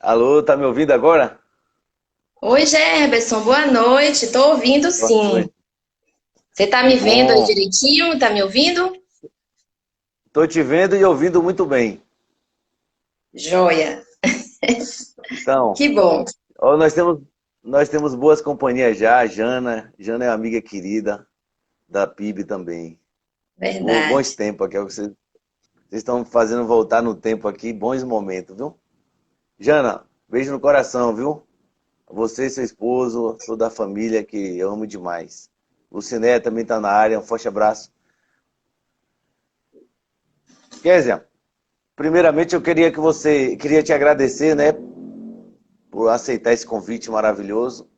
Alô, tá me ouvindo agora? Oi, Gerberson, boa noite. Estou ouvindo Boa sim. noite. Você está Que me vendo aí bom. direitinho? Está me ouvindo? Tô te vendo e ouvindo muito bem. Joia. Então, Que bom. ó, nós temos boas companhias já. A Jana é uma amiga querida da PIB também. Bons Verdade. tempos aqui, é o que vocês estão fazendo voltar no tempo aqui, bons momentos, viu? Jana, beijo no coração, viu? Você e seu esposo, toda a família que eu amo demais. Lucinéia também tá na área, um forte abraço. Kézia, primeiramente eu queria te agradecer, né, por aceitar esse convite maravilhoso,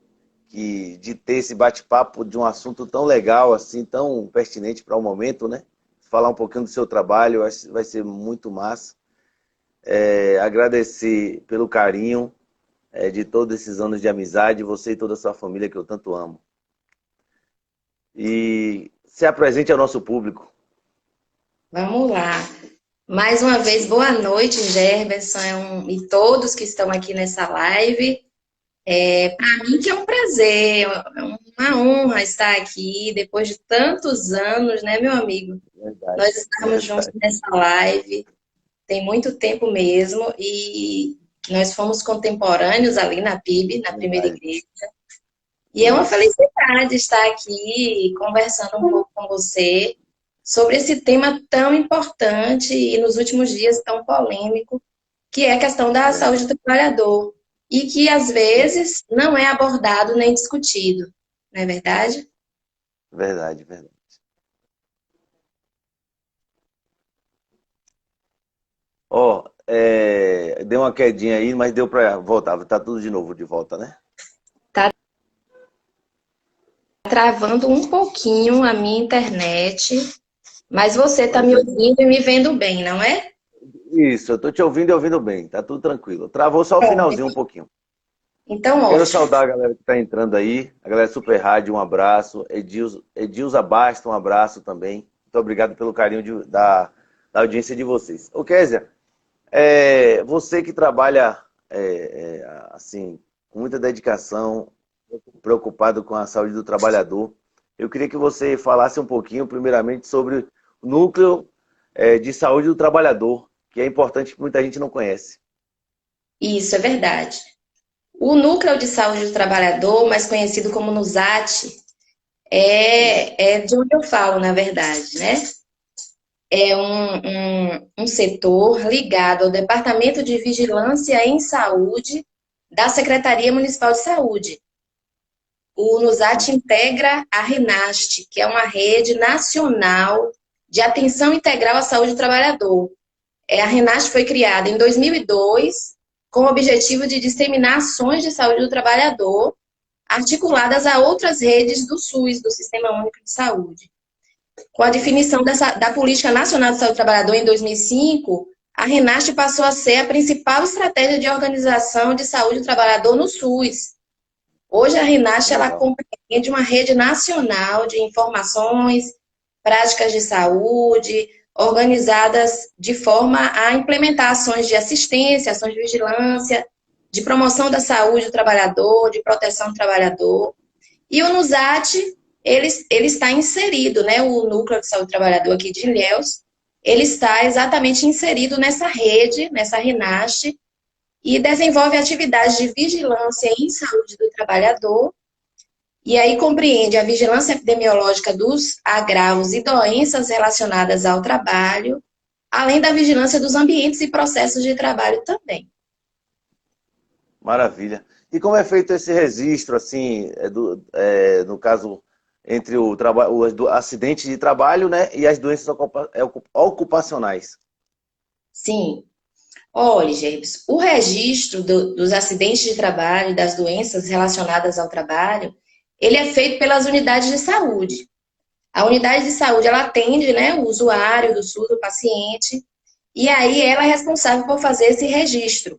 de ter esse bate-papo de um assunto tão legal, assim, tão pertinente para o momento, né? Falar um pouquinho do seu trabalho, eu acho que vai ser muito massa. Agradecer pelo carinho de todos esses anos de amizade, você e toda a sua família que eu tanto amo. E se apresente ao nosso público. Vamos lá. Mais uma vez, boa noite, Gerberson e todos que estão aqui nessa live. Para mim que é um prazer, é uma honra estar aqui depois de tantos anos, né, meu amigo? Verdade, Nós estamos juntos verdade, nessa live. Tem muito tempo mesmo e nós fomos contemporâneos ali na PIB, na primeira verdade. igreja. E é uma Isso, felicidade estar aqui conversando um pouco com você sobre esse tema tão importante e nos últimos dias tão polêmico, que é a questão da saúde verdade, do trabalhador e que às vezes não é abordado nem discutido, não é verdade? verdade, verdade. Ó, deu uma quedinha aí, mas deu para voltar. Tá tudo de novo de volta, né? Tá travando um pouquinho a minha internet, mas você está Mas me é ouvindo e me vendo bem, não é? isso, eu tô te ouvindo e ouvindo bem, tá tudo tranquilo. Travou só o finalzinho um pouquinho. Então, Quero ótimo. saudar a galera que tá entrando aí, a galera Super Rádio, um abraço. Edilza Basta, um abraço também. Muito obrigado pelo carinho da audiência de vocês. Ô, Kézia, você que trabalha assim, com muita dedicação, preocupado com a saúde do trabalhador, eu queria que você falasse um pouquinho, primeiramente, sobre o núcleo de saúde do trabalhador, que é importante que muita gente não conhece. Isso é verdade. O Núcleo de Saúde do Trabalhador, mais conhecido como NUSAT, Isso. é de onde eu falo, na verdade, né? É um setor ligado ao Departamento de Vigilância em Saúde da Secretaria Municipal de Saúde. O NUSAT integra a RENAST, que é uma rede nacional de atenção integral à saúde do trabalhador. A RENAST foi criada em 2002 com o objetivo de disseminar ações de saúde do trabalhador articuladas a outras redes do SUS, do Sistema Único de Saúde. Com a definição da Política Nacional de Saúde do Trabalhador em 2005, a RENAST passou a ser a principal estratégia de organização de saúde do trabalhador no SUS. Hoje, a RENAST ela Legal. compreende uma rede nacional de informações, práticas de saúde, organizadas de forma a implementar ações de assistência, ações de vigilância, de promoção da saúde do trabalhador, de proteção do trabalhador. E o NUSAT, ele está inserido, né, o Núcleo de Saúde do Trabalhador aqui de Ilhéus, ele está exatamente inserido nessa rede, nessa RENAST, e desenvolve atividades de vigilância em saúde do trabalhador, e aí compreende a vigilância epidemiológica dos agravos e doenças relacionadas ao trabalho, além da vigilância dos ambientes e processos de trabalho também. Maravilha. E como é feito esse registro, assim, no caso, entre o acidente de trabalho, né, e as doenças ocupacionais? Sim. Olha, James, o registro dos acidentes de trabalho e das doenças relacionadas ao trabalho, ele é feito pelas unidades de saúde. A unidade de saúde, ela atende, né, o usuário do SUS, o paciente, e aí ela é responsável por fazer esse registro.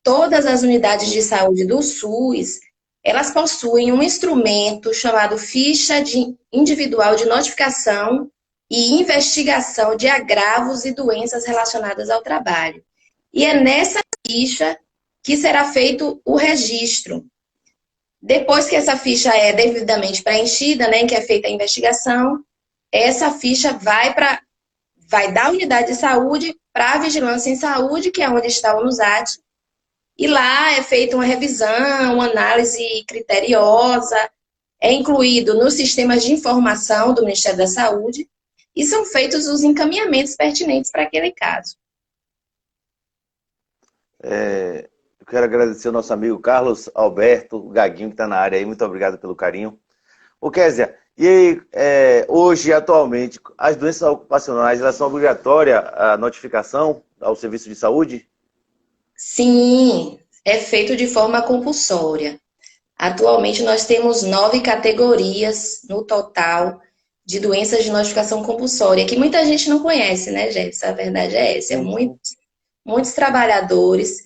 Todas as unidades de saúde do SUS, elas possuem um instrumento chamado individual de notificação e investigação de agravos e doenças relacionadas ao trabalho. E é nessa ficha que será feito o registro. Depois que essa ficha é devidamente preenchida, né, em que é feita a investigação, essa ficha vai da unidade de saúde para a vigilância em saúde, que é onde está o NUSAT, e lá é feita uma revisão, uma análise criteriosa, é incluído nos sistemas de informação do Ministério da Saúde, e são feitos os encaminhamentos pertinentes para aquele caso. Eu quero agradecer ao nosso amigo Carlos Alberto Gaguinho, que está na área aí. Muito obrigado pelo carinho. Ô, Kézia, e aí, hoje, atualmente, as doenças ocupacionais, elas são obrigatórias a notificação ao serviço de saúde? Sim, é feito de forma compulsória. Atualmente, nós temos 9 categorias no total de doenças de notificação compulsória, que muita gente não conhece, né, Jefferson? A verdade é essa. Muitos trabalhadores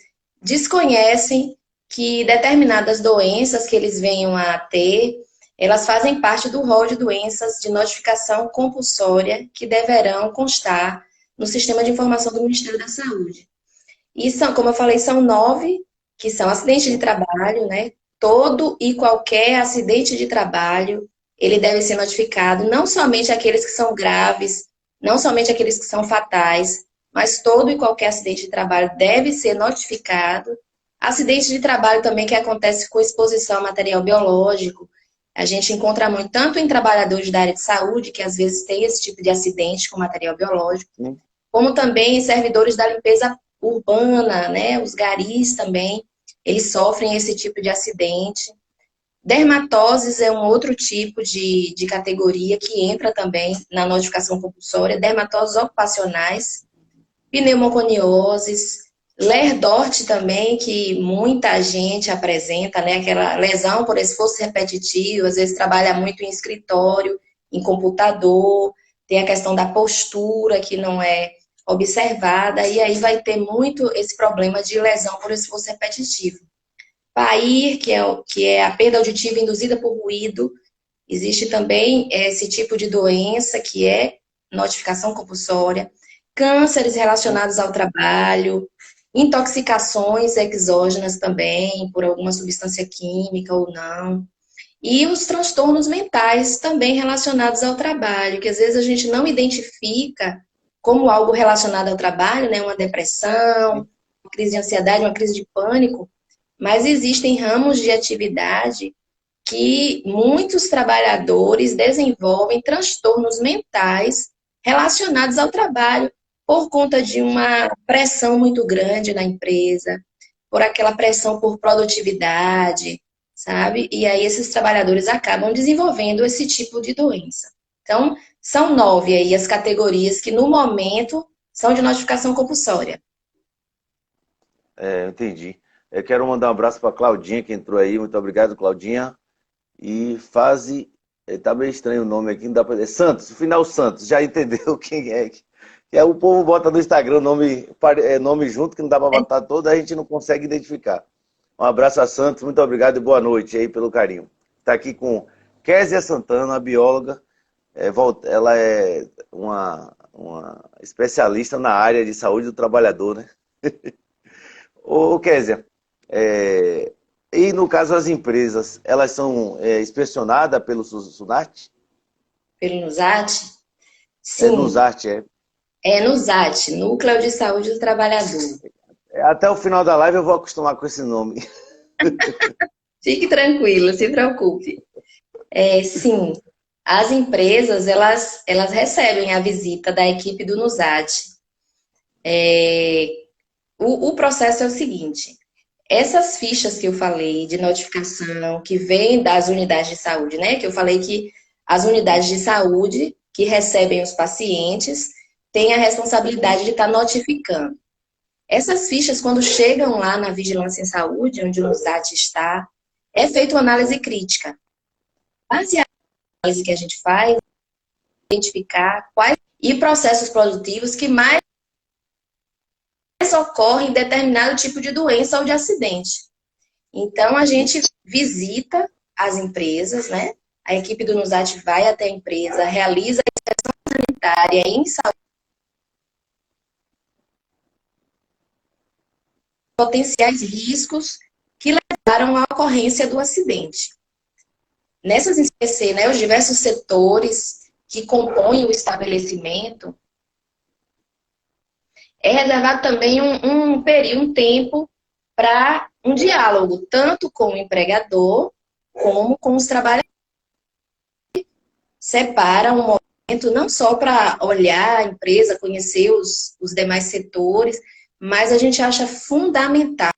desconhecem que determinadas doenças que eles venham a ter, elas fazem parte do rol de doenças de notificação compulsória que deverão constar no sistema de informação do Ministério da Saúde. E são, como eu falei, são 9, que são acidente de trabalho, né? Todo e qualquer acidente de trabalho, ele deve ser notificado, não somente aqueles que são graves, não somente aqueles que são fatais, mas todo e qualquer acidente de trabalho deve ser notificado. Acidente de trabalho também que acontece com exposição a material biológico, a gente encontra muito, tanto em trabalhadores da área de saúde, que às vezes tem esse tipo de acidente com material biológico, como também em servidores da limpeza urbana, né, os garis também, eles sofrem esse tipo de acidente. Dermatoses é um outro tipo de categoria que entra também na notificação compulsória, dermatoses ocupacionais, pneumoconioses, Lerdort também, que muita gente apresenta, né, aquela lesão por esforço repetitivo, às vezes trabalha muito em escritório, em computador, tem a questão da postura que não é observada, e aí vai ter muito esse problema de lesão por esforço repetitivo. PAIR, que é a perda auditiva induzida por ruído, existe também esse tipo de doença que é notificação compulsória, cânceres relacionados ao trabalho, intoxicações exógenas também, por alguma substância química ou não, e os transtornos mentais também relacionados ao trabalho, que às vezes a gente não identifica como algo relacionado ao trabalho, né, uma depressão, uma crise de ansiedade, uma crise de pânico, mas existem ramos de atividade que muitos trabalhadores desenvolvem transtornos mentais relacionados ao trabalho por conta de uma pressão muito grande na empresa, por aquela pressão por produtividade, sabe? E aí esses trabalhadores acabam desenvolvendo esse tipo de doença. Então, são 9 aí as categorias que, no momento, são de notificação compulsória. Entendi. Eu quero mandar um abraço para a Claudinha, que entrou aí. Muito obrigado, Claudinha. E Fase, tá meio estranho o nome aqui, não dá para dizer. Santos, o final Santos, já entendeu quem é? O povo bota no Instagram nome junto, que não dá para botar todo, a gente não consegue identificar. Um abraço a Santos, muito obrigado e boa noite aí pelo carinho. Está aqui com Kézia Santana, a bióloga. Ela é uma especialista na área de saúde do trabalhador, né? Ô, Kézia, e no caso as empresas, elas são inspecionadas pelo SUNAT? Pelo NUSAT? Sim. NUSAT, NUSAT, Núcleo de Saúde do Trabalhador. Até o final da live eu vou acostumar com esse nome. Fique tranquilo, se preocupe. Sim, as empresas, elas recebem a visita da equipe do NUSAT. O processo é o seguinte, essas fichas que eu falei de notificação, que vêm das unidades de saúde, né? Que eu falei que as unidades de saúde que recebem os pacientes têm a responsabilidade de estar notificando. Essas fichas, quando chegam lá na Vigilância em Saúde, onde o NUSAT está, é feita uma análise crítica. Baseada na análise que a gente faz, identificar quais e processos produtivos que mais ocorrem em determinado tipo de doença ou de acidente. Então, a gente visita as empresas, né? A equipe do NUSAT vai até a empresa, realiza a inspeção sanitária em saúde. potenciais riscos que levaram à ocorrência do acidente. Nessas INCC, né, os diversos setores que compõem o estabelecimento, é reservado também um tempo para um diálogo, tanto com o empregador como com os trabalhadores. Separa um momento não só para olhar a empresa, conhecer os demais setores, mas a gente acha fundamental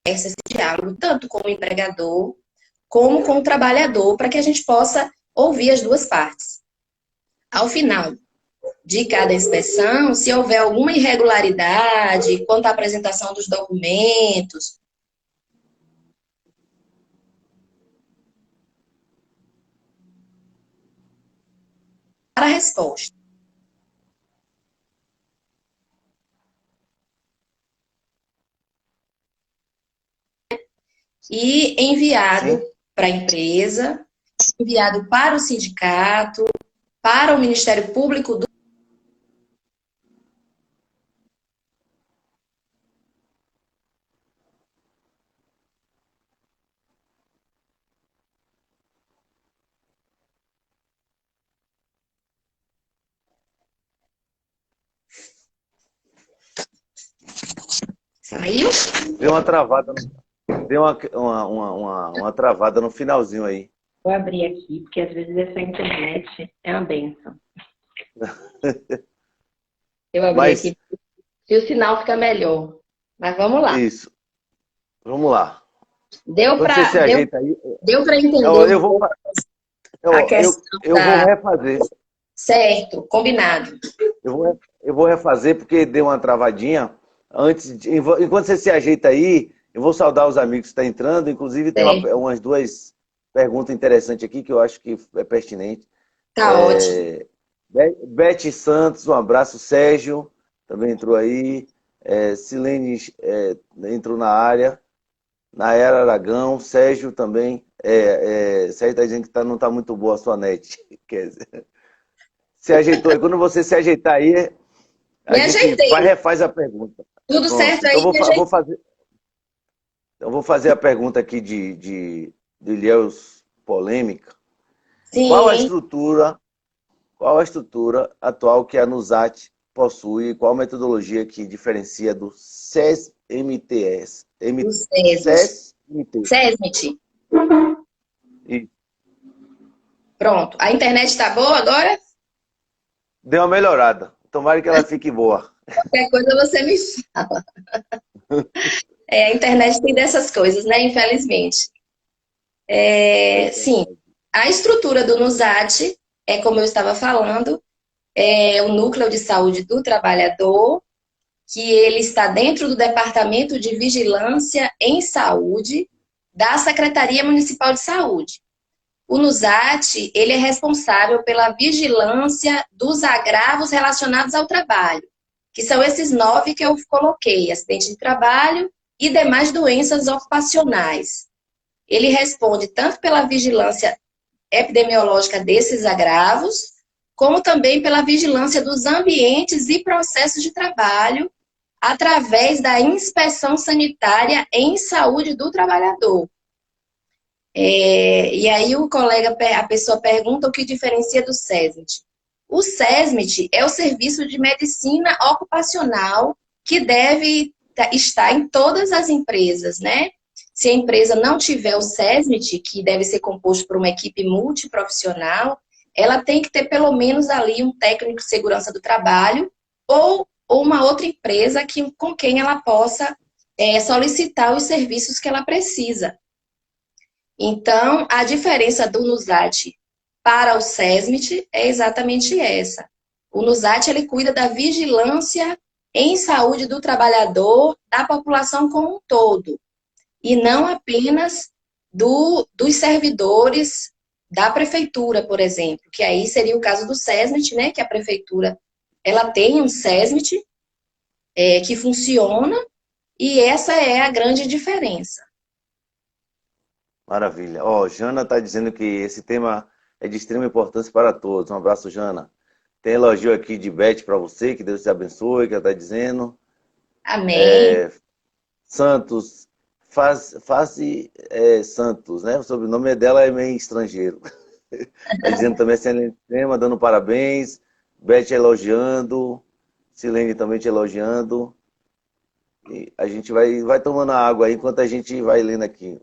esse diálogo, tanto com o empregador como com o trabalhador, para que a gente possa ouvir as duas partes. Ao final de cada inspeção, se houver alguma irregularidade quanto à apresentação dos documentos, para a resposta. E enviado para a empresa, enviado para o sindicato, para o Ministério Público do Saiu? Deu uma travada, deu uma travada no finalzinho aí. Vou abrir aqui, porque às vezes essa internet é uma benção. Eu abri aqui, se o sinal fica melhor. Mas vamos lá. Isso. Vamos lá. Deu para entender eu vou refazer. Certo, combinado. Eu vou refazer porque deu uma travadinha. Enquanto você se ajeita aí, eu vou saudar os amigos que estão entrando. Inclusive, tem umas duas perguntas interessantes aqui que eu acho que é pertinente. Tá ótimo. Beth Santos, um abraço. Sérgio também entrou aí. Silene entrou na área. Nayara Aragão, Sérgio também. Sérgio está dizendo que não está muito boa a sua net. Quer dizer, se ajeitou. Quando você se ajeitar aí, a gente refaz a pergunta. Tudo pronto. Certo aí. Eu vou fazer a pergunta aqui de Ilhéus polêmica. Sim. Qual a estrutura atual que a NUSAT possui? Qual a metodologia que diferencia do SESMIT? SESMIT. Pronto. A internet está boa agora? Deu uma melhorada. Tomara que ela fique boa. Qualquer coisa você me fala. A internet tem dessas coisas, né? Infelizmente. Sim. A estrutura do NUSAT é, como eu estava falando, é o Núcleo de Saúde do Trabalhador, que ele está dentro do Departamento de Vigilância em Saúde da Secretaria Municipal de Saúde. O NUSAT, ele é responsável pela vigilância dos agravos relacionados ao trabalho, que são esses 9 que eu coloquei: acidente de trabalho e demais doenças ocupacionais. Ele responde tanto pela vigilância epidemiológica desses agravos, como também pela vigilância dos ambientes e processos de trabalho, através da inspeção sanitária em saúde do trabalhador. E aí a pessoa pergunta o que diferencia do SESMIT. O SESMIT é o Serviço de Medicina Ocupacional que deve estar em todas as empresas, né? Se a empresa não tiver o SESMIT, que deve ser composto por uma equipe multiprofissional, ela tem que ter pelo menos ali um técnico de segurança do trabalho ou uma outra empresa com quem ela possa solicitar os serviços que ela precisa. Então, a diferença do NUSAT para o SESMIT é exatamente essa. O NUSAT, ele cuida da vigilância em saúde do trabalhador, da população como um todo, e não apenas dos servidores da prefeitura, por exemplo, que aí seria o caso do SESMIT, né, que a prefeitura ela tem um SESMIT que funciona, e essa é a grande diferença. Maravilha. Jana está dizendo que esse tema é de extrema importância para todos. Um abraço, Jana. Tem elogio aqui de Beth para você, que Deus te abençoe, que ela está dizendo. Amém. Santos, Santos, né? O sobrenome dela é meio estrangeiro. Tá dizendo também, excelente tema, dando parabéns. Beth elogiando. Silene também te elogiando. E a gente vai tomando água aí enquanto a gente vai lendo aqui.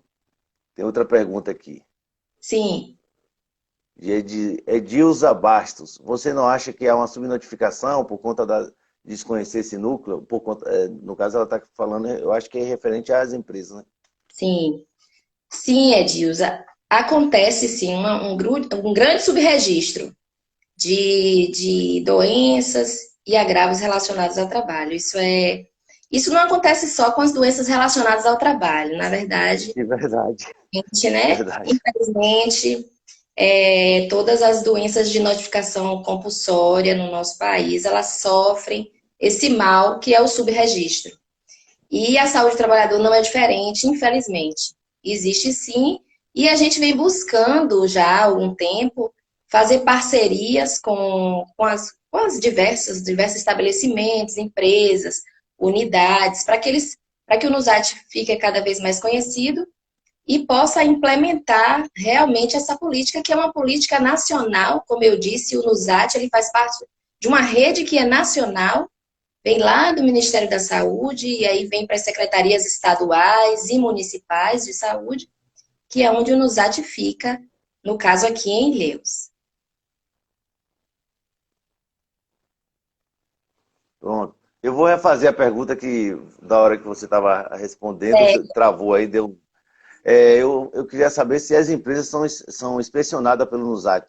Tem outra pergunta aqui. Sim. De Edilza Bastos. Você não acha que há uma subnotificação por conta de desconhecer esse núcleo? Por conta, no caso, ela está falando, eu acho que é referente às empresas, né? Sim. Sim, Edilza. Acontece, sim, um grande subregistro de doenças e agravos relacionados ao trabalho. Isso não acontece só com as doenças relacionadas ao trabalho. Na verdade, É verdade. né? Verdade. Infelizmente, todas as doenças de notificação compulsória no nosso país, elas sofrem esse mal que é o subregistro. E a saúde do trabalhador não é diferente, infelizmente. Existe sim, e a gente vem buscando já há algum tempo fazer parcerias com as diversos estabelecimentos, empresas, unidades, para que o NUSAT fique cada vez mais conhecido e possa implementar realmente essa política, que é uma política nacional. Como eu disse, o NUSAT ele faz parte de uma rede que é nacional, vem lá do Ministério da Saúde e aí vem para as secretarias estaduais e municipais de saúde, que é onde o NUSAT fica, no caso aqui em Ilhéus. Pronto. Eu vou refazer a pergunta que, da hora que você estava respondendo, você travou aí, deu. Eu queria saber se as empresas são inspecionadas pelo NUSAT.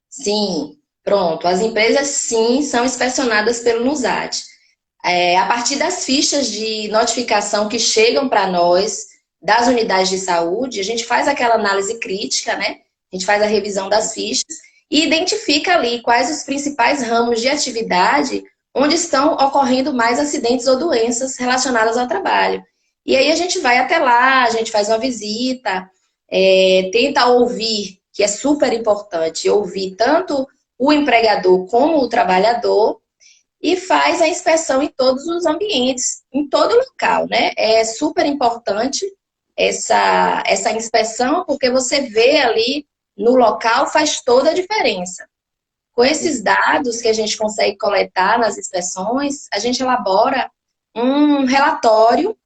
Sim, pronto. As empresas, sim, são inspecionadas pelo NUSAT. A partir das fichas de notificação que chegam para nós, das unidades de saúde, a gente faz aquela análise crítica, né? A gente faz a revisão das fichas e identifica ali quais os principais ramos de atividade onde estão ocorrendo mais acidentes ou doenças relacionadas ao trabalho. E aí a gente vai até lá, a gente faz uma visita, tenta ouvir, que é super importante, ouvir tanto o empregador como o trabalhador, e faz a inspeção em todos os ambientes, em todo local, né? É super importante essa inspeção, porque você vê ali no local, faz toda a diferença. Com esses dados que a gente consegue coletar nas inspeções, a gente elabora um relatório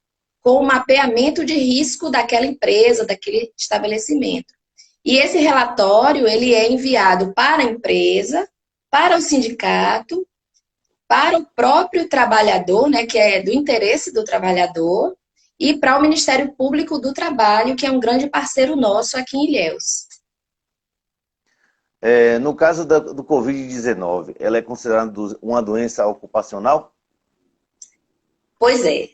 com o mapeamento de risco daquela empresa, daquele estabelecimento. E esse relatório, ele é enviado para a empresa, para o sindicato, para o próprio trabalhador, né, que é do interesse do trabalhador, e para o Ministério Público do Trabalho, que é um grande parceiro nosso aqui em Ilhéus. No caso do Covid-19, ela é considerada uma doença ocupacional? Pois é.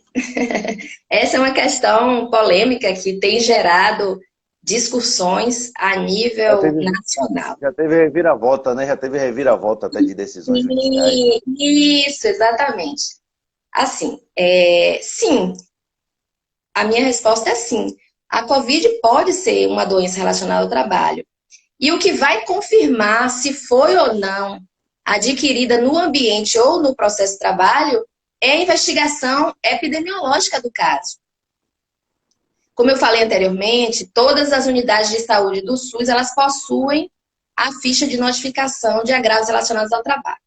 Essa é uma questão polêmica que tem gerado discussões a nível nacional. Já teve reviravolta, né? Já teve reviravolta até de decisões judiciais. Isso, exatamente. Assim, sim. A minha resposta é sim. A Covid pode ser uma doença relacionada ao trabalho. E o que vai confirmar se foi ou não adquirida no ambiente ou no processo de trabalho é a investigação epidemiológica do caso. Como eu falei anteriormente, todas as unidades de saúde do SUS, elas possuem a ficha de notificação de agravos relacionados ao trabalho.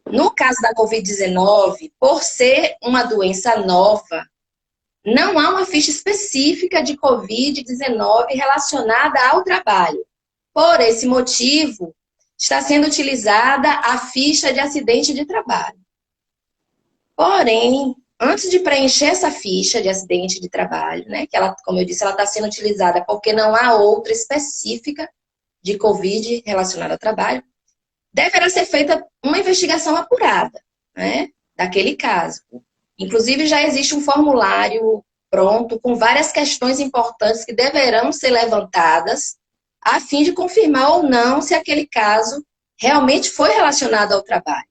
No caso da Covid-19, por ser uma doença nova, não há uma ficha específica de Covid-19 relacionada ao trabalho. Por esse motivo, está sendo utilizada a ficha de acidente de trabalho. Porém, antes de preencher essa ficha de acidente de trabalho, né, que ela, como eu disse, ela está sendo utilizada porque não há outra específica de Covid relacionada ao trabalho, deverá ser feita uma investigação apurada, né, daquele caso. Inclusive, já existe um formulário pronto com várias questões importantes que deverão ser levantadas a fim de confirmar ou não se aquele caso realmente foi relacionado ao trabalho.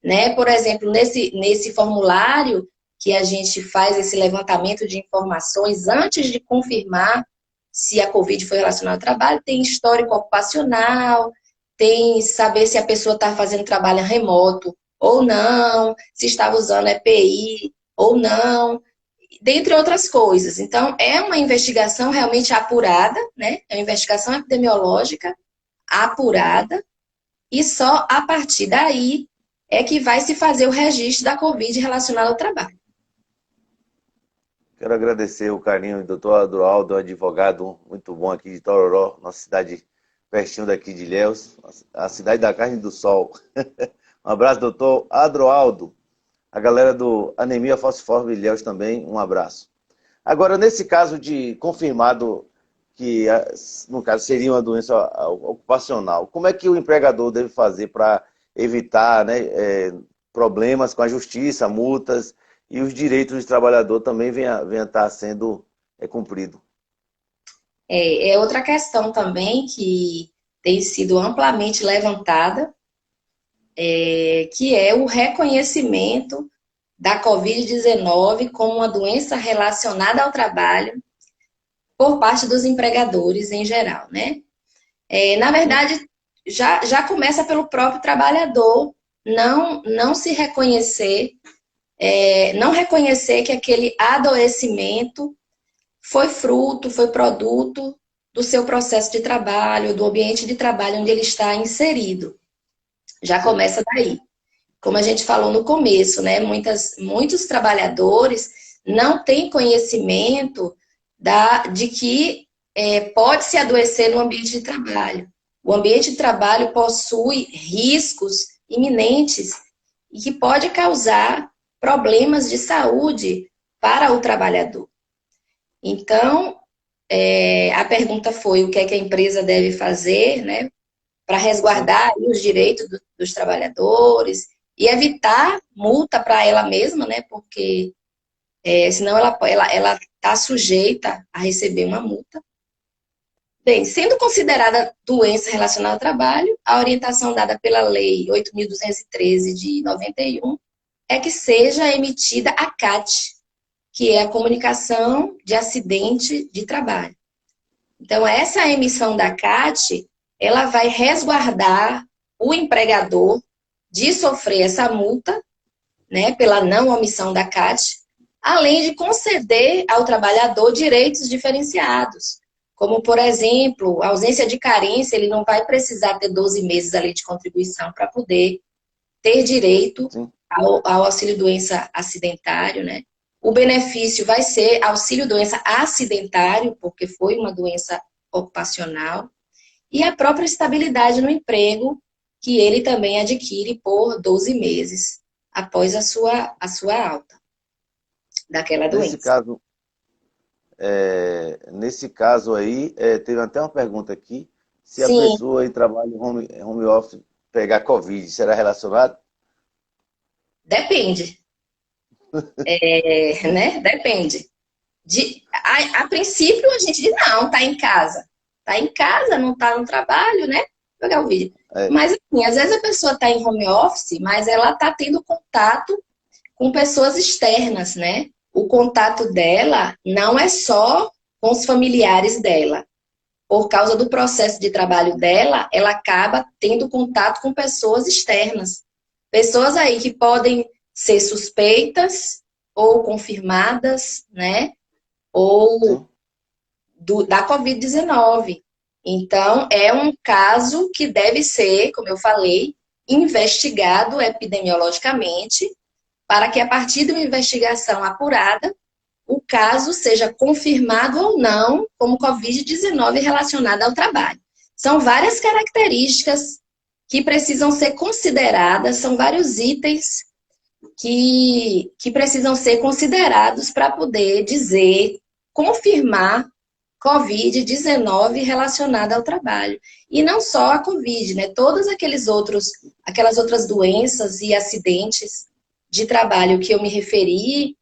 Né? Por exemplo, nesse formulário que a gente faz esse levantamento de informações antes de confirmar se a Covid foi relacionada ao trabalho, tem histórico ocupacional, tem saber se a pessoa está fazendo trabalho remoto ou não, se estava usando EPI ou não. dentre outras coisas. Então, é uma investigação realmente apurada, né? É uma investigação epidemiológica apurada, e só a partir daí é que vai se fazer o registro da Covid relacionado ao trabalho. Quero agradecer o carinho do doutor Adroaldo, advogado muito bom aqui de Tororó, nossa cidade pertinho daqui de Ilhéus, a cidade da carne e do sol. Um abraço, doutor Adroaldo. A galera do Anemia Falciforme Ilhéus também, um abraço. Agora, nesse caso de confirmado que, no caso, seria uma doença ocupacional, como é que o empregador deve fazer para evitar, né, problemas com a justiça, multas, e os direitos do trabalhador também venham a estar sendo cumprido? É outra questão também que tem sido amplamente levantada, que é o reconhecimento da Covid-19 como uma doença relacionada ao trabalho por parte dos empregadores em geral, né? Na verdade, já começa pelo próprio trabalhador não se reconhecer, não reconhecer que aquele adoecimento foi fruto, foi produto do seu processo de trabalho, do ambiente de trabalho onde ele está inserido. Já começa daí. Como a gente falou no começo, né? Muitos trabalhadores não têm conhecimento de que pode se adoecer no ambiente de trabalho. O ambiente de trabalho possui riscos iminentes e que pode causar problemas de saúde para o trabalhador. Então, a pergunta foi o que é que a empresa deve fazer, né, para resguardar os direitos dos trabalhadores e evitar multa para ela mesma, né, porque senão ela está sujeita a receber uma multa. Bem, sendo considerada doença relacionada ao trabalho, a orientação dada pela Lei 8.213 de 91 é que seja emitida a CAT, que é a comunicação de acidente de trabalho. Então, essa emissão da CAT, ela vai resguardar o empregador de sofrer essa multa, né, pela não omissão da CAT, além de conceder ao trabalhador direitos diferenciados, como, por exemplo, a ausência de carência, ele não vai precisar ter 12 meses ali de contribuição para poder ter direito ao auxílio-doença acidentário, né? O benefício vai ser auxílio-doença acidentário, porque foi uma doença ocupacional, e a própria estabilidade no emprego, que ele também adquire por 12 meses após a sua alta daquela doença. Nesse caso aí, teve até uma pergunta aqui, se Sim. a pessoa em trabalho home office pegar Covid, será relacionado? Depende. Né? Depende. A princípio, a gente diz, não, tá em casa. Tá em casa, não tá no trabalho, né? Vou pegar o vídeo. Mas, assim, às vezes a pessoa tá em home office, mas ela tá tendo contato com pessoas externas, né? O contato dela não é só com os familiares dela. Por causa do processo de trabalho dela, ela acaba tendo contato com pessoas externas. Pessoas aí que podem ser suspeitas ou confirmadas, né? Ou da Covid-19. Então, é um caso que deve ser, como eu falei, investigado epidemiologicamente, para que a partir de uma investigação apurada, o caso seja confirmado ou não como Covid-19 relacionada ao trabalho. São várias características que precisam ser consideradas, são vários itens que precisam ser considerados para poder dizer, confirmar Covid-19 relacionada ao trabalho. E não só a Covid, né? Todas aquelas outras doenças e acidentes de trabalho que eu me referi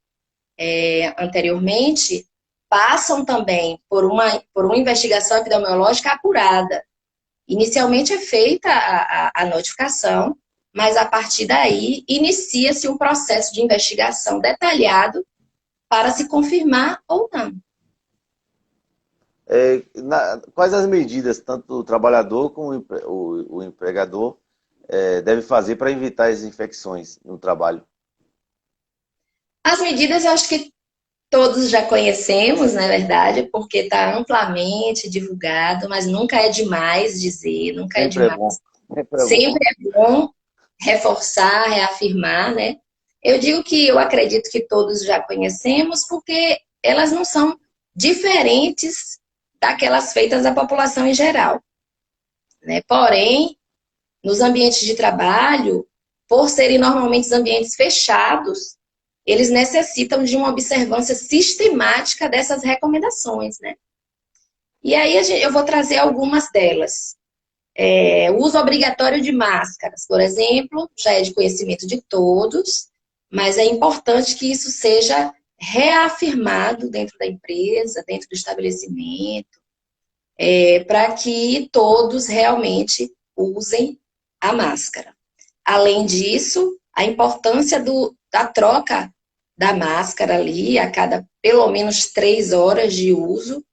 anteriormente, passam também por uma investigação epidemiológica apurada. Inicialmente é feita a notificação, mas a partir daí inicia-se um processo de investigação detalhado para se confirmar ou não. Quais as medidas, tanto o trabalhador como o empregador, deve fazer para evitar as infecções no trabalho? As medidas, eu acho que Todos já conhecemos, na verdade, porque está amplamente divulgado, mas nunca é demais dizer, nunca é Sempre é demais. bom. Sempre é bom. Sempre é bom reforçar, reafirmar, né? Eu digo que eu acredito que todos já conhecemos, porque elas não são diferentes daquelas feitas à população em geral, né? Porém, nos ambientes de trabalho, por serem normalmente ambientes fechados, eles necessitam de uma observância sistemática dessas recomendações, né? E aí eu vou trazer algumas delas. O uso obrigatório de máscaras, por exemplo, já é de conhecimento de todos, mas é importante que isso seja reafirmado dentro da empresa, dentro do estabelecimento, para que todos realmente usem a máscara. Além disso, a importância da troca da máscara ali a cada pelo menos 3 horas de uso,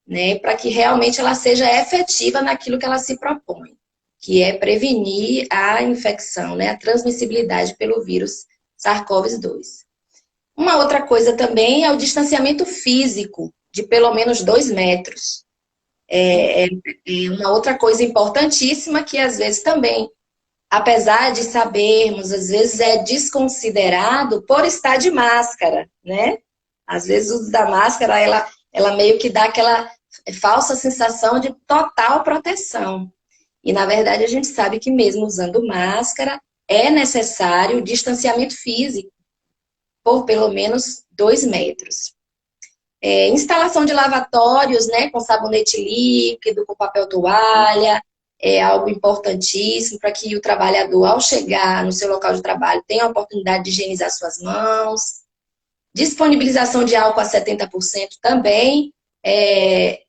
né, para que realmente ela seja efetiva naquilo que ela se propõe, que é prevenir a infecção, né, a transmissibilidade pelo vírus SARS-CoV-2. Uma outra coisa também é o distanciamento físico de pelo menos 2 metros. É uma outra coisa importantíssima que às vezes também, apesar de sabermos, às vezes é desconsiderado por estar de máscara, né? Às vezes o uso da máscara, ela meio que dá aquela falsa sensação de total proteção. E, na verdade, a gente sabe que mesmo usando máscara, é necessário distanciamento físico por pelo menos 2 metros. Instalação de lavatórios, né, com sabonete líquido, com papel toalha, é algo importantíssimo para que o trabalhador, ao chegar no seu local de trabalho, tenha a oportunidade de higienizar suas mãos. Disponibilização de álcool a 70% também é